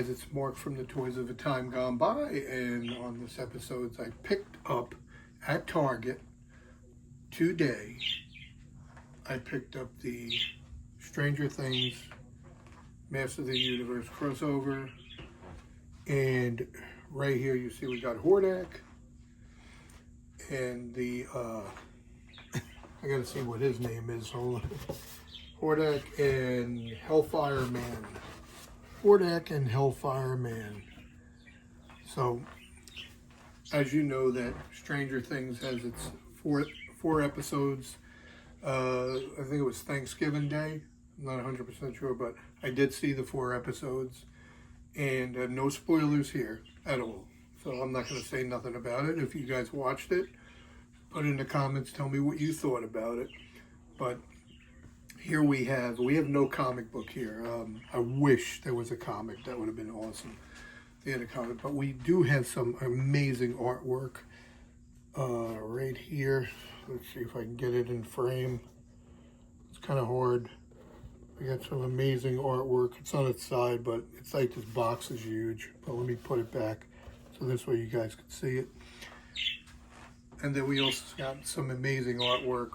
guys, it's Mark from the Toys of a Time Gone By, and on this episode I picked up at Target today, I picked up the Stranger Things Master of the Universe crossover, and right here you see we got Hordak, and the, I gotta see what his name is, hold on. Hordak and HellFire Man. Hordak and HellFire Man. So, as you know, that Stranger Things has its four episodes. I think it was Thanksgiving Day. I'm not 100% sure, but I did see the 4 episodes. And no spoilers here at all. So I'm not going to say nothing about it. If you guys watched it, put in the comments, tell me what you thought about it. But here we have no comic book here. I wish there was a comic. That would have been awesome. They had a comic, but we do have some amazing artwork right here. Let's see if I can get it in frame. It's kind of hard. We got some amazing artwork. It's on its side, but it's like this box is huge. But let me put it back so this way you guys can see it. And then we also got some amazing artwork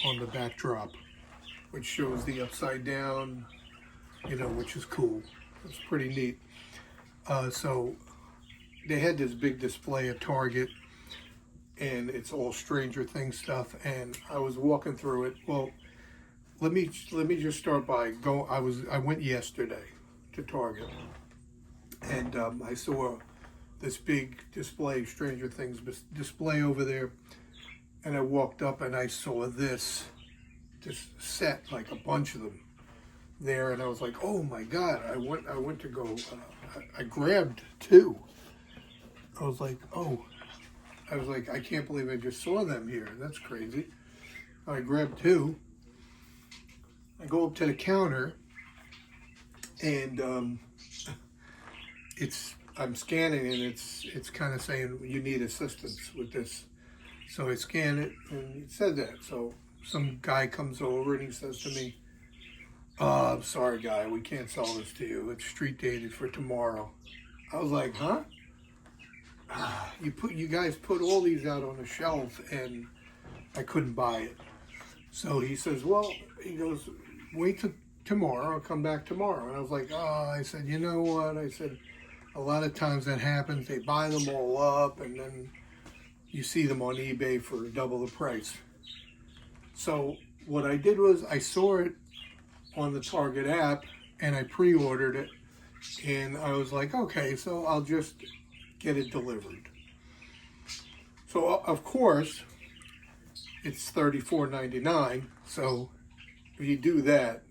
on the backdrop, which shows the upside down, you know, which is cool. It's pretty neat. So they had this big display at Target, and it's all Stranger Things stuff. And I was walking through it. Well, let me just start by I went yesterday to Target, and I saw this big display, Stranger Things display over there, and I walked up and I saw this set, like a bunch of them there, and I was like, oh my god. I went to go, I grabbed 2. I was like, I can't believe I just saw them here. That's crazy. I grabbed 2. I go up to the counter, and I'm scanning, and it's kind of saying you need assistance with this. So I scan it, and it said that. So some guy comes over and he says to me, I'm sorry guy, we can't sell this to you. It's street dated for tomorrow. I was like, huh? You guys put all these out on the shelf and I couldn't buy it. So he says, well, he goes, wait till tomorrow, I'll come back tomorrow. And I was like, I said, you know what? I said, a lot of times that happens. They buy them all up and then you see them on eBay for double the price. So what I did was I saw it on the Target app and I pre-ordered it, and I was like, okay, so I'll just get it delivered. So of course it's $34.99. So if you do that,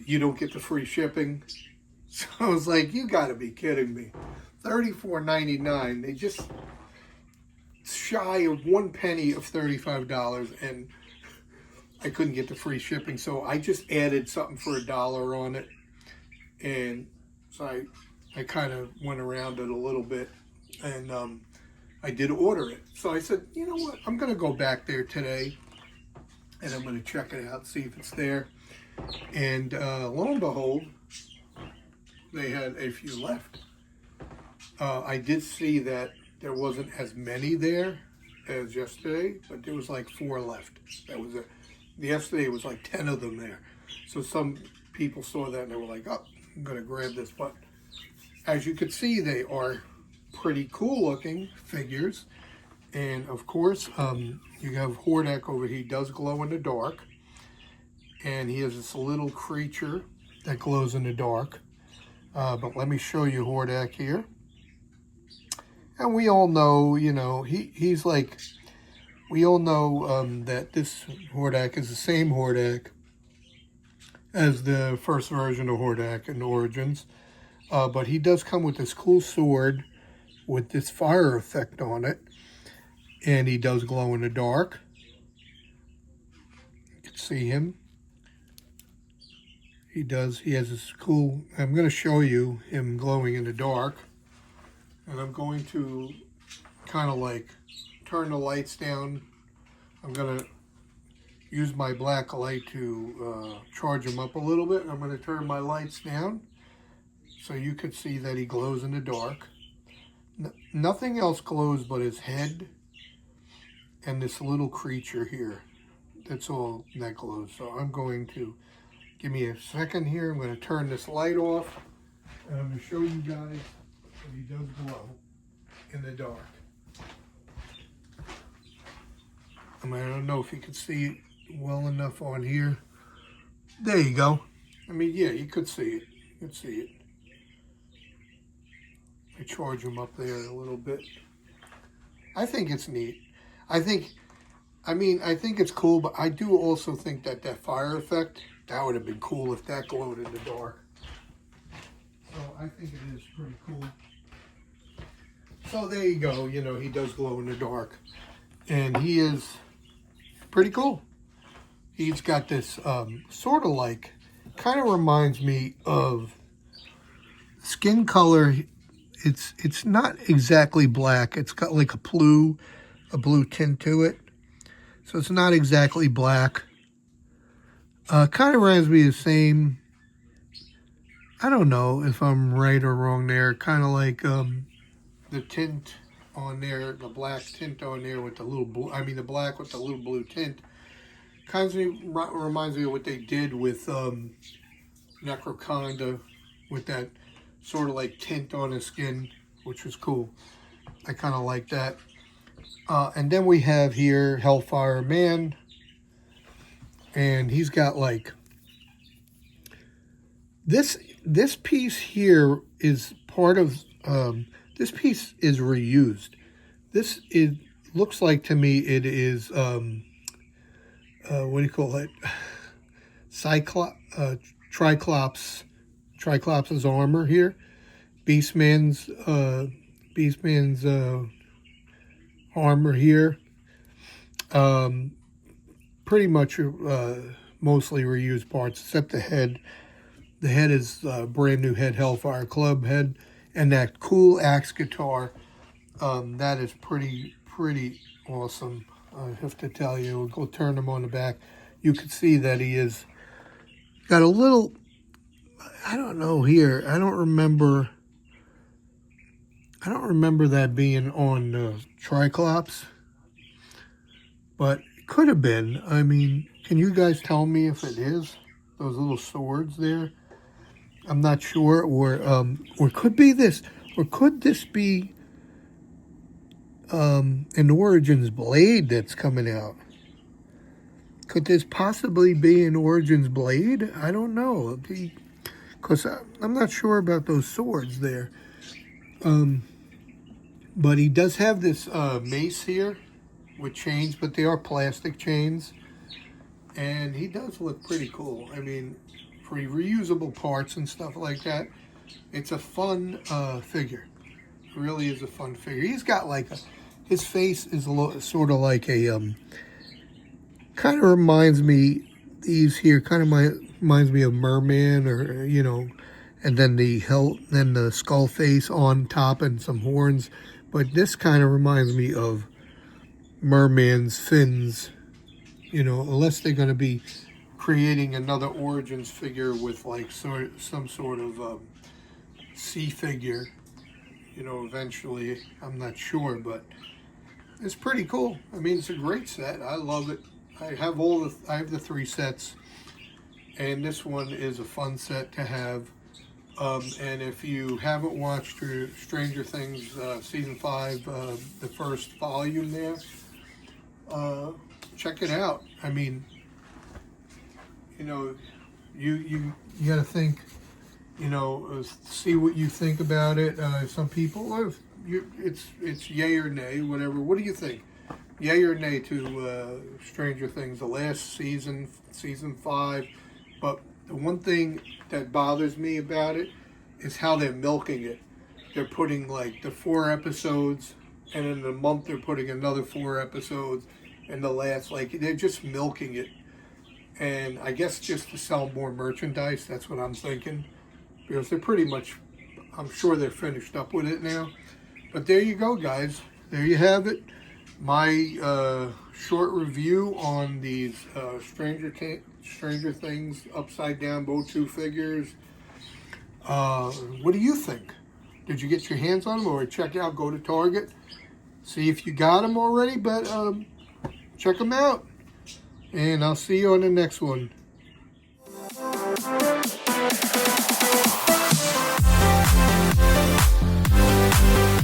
you don't get the free shipping. So I was like, you gotta be kidding me. $34.99. They just shy of 1 penny of $35, and I couldn't get the free shipping, so I just added something for $1 on it, and so I kind of went around it a little bit, and I did order it. So I said, you know what, I'm going to go back there today, and I'm going to check it out, see if it's there, and lo and behold, they had a few left. I did see that there wasn't as many there as yesterday, but there was like 4 left. That was it. Yesterday was like 10 of them there. So some people saw that and they were like, oh, I'm going to grab this. But as you can see, they are pretty cool looking figures. And of course, you have Hordak over here. He does glow in the dark. And he has this little creature that glows in the dark. But let me show you Hordak here. And we all know, you know, he's like, we all know that this Hordak is the same Hordak as the first version of Hordak in Origins. But he does come with this cool sword with this fire effect on it. And he does glow in the dark. You can see him. He has this cool, I'm going to show you him glowing in the dark. And I'm going to kind of like turn the lights down. I'm going to use my black light to charge them up a little bit. I'm going to turn my lights down. so you could see that he glows in the dark. Nothing else glows but his head and this little creature here. That's all that glows. So I'm going to, give me a second here, I'm going to turn this light off, and I'm going to show you guys that he does glow in the dark. I mean, I don't know if you can see it well enough on here. There you go. I mean, yeah, you could see it. You could see it. I charge him up there a little bit. I think it's neat. I think it's cool, but I do also think that that fire effect, that would have been cool if that glowed in the dark. So I think it is pretty cool. So there you go. You know, he does glow in the dark. And he is pretty cool. He's got this sort of like, kind of reminds me of skin color. It's not exactly black. It's got like a blue tint to it. So it's not exactly black. Kind of reminds me of the same, I don't know if I'm right or wrong there, kind of like the tint on there, the black tint on there with the little blue, I mean the black with the little blue tint. Kind of reminds me of what they did with Necroconda, with that sort of like tint on his skin, which was cool. I kind of like that. And then we have here HellFire Man, and he's got like this piece here is part of this piece is reused. This looks like to me it is what do you call it? Triclops' armor here. Beastman's armor here. Pretty much mostly reused parts, except the head. The head is brand new head, HellFire Club head, and that cool axe guitar. That is pretty awesome. I have to tell you. We'll go turn him on the back. You can see that he is got a little. I don't know here. I don't remember that being on Triclops, but it could have been. I mean, can you guys tell me if it is? Those little swords there? I'm not sure. Or could be this. Or could this be an Origins blade that's coming out? Could this possibly be an Origins blade? I don't know. Because I'm not sure about those swords there. But he does have this mace here with chains, but they are plastic chains. And he does look pretty cool. I mean, for reusable parts and stuff like that, it's a fun figure. It really is a fun figure. He's got like his face is a little, sort of like a, kind of reminds me, these here kind of reminds me of Merman, or, you know, and then the skull face on top and some horns. But this kind of reminds me of Merman's fins, you know, unless they're going to be creating another Origins figure with like some sort of sea figure, you know, eventually. I'm not sure, but it's pretty cool. I mean, it's a great set. I love it. I have the 3 sets, and this one is a fun set to have. And if you haven't watched Stranger Things season 5, the first volume there, check it out. I mean, you know, you got to think, you know, see what you think about it. Some people, it's yay or nay, whatever. What do you think? Yay or nay to Stranger Things, the last season, season 5. But the one thing that bothers me about it is how they're milking it. They're putting like the 4 episodes, and in a month they're putting another 4 episodes, and the last, like, they're just milking it. And I guess just to sell more merchandise, that's what I'm thinking. Because they're pretty much, I'm sure they're finished up with it now. But there you go, guys. There you have it. My short review on these Stranger Things Upside Down MOTU figures. What do you think? Did you get your hands on them, or check out, go to Target, see if you got them already, but check them out. And I'll see you on the next one.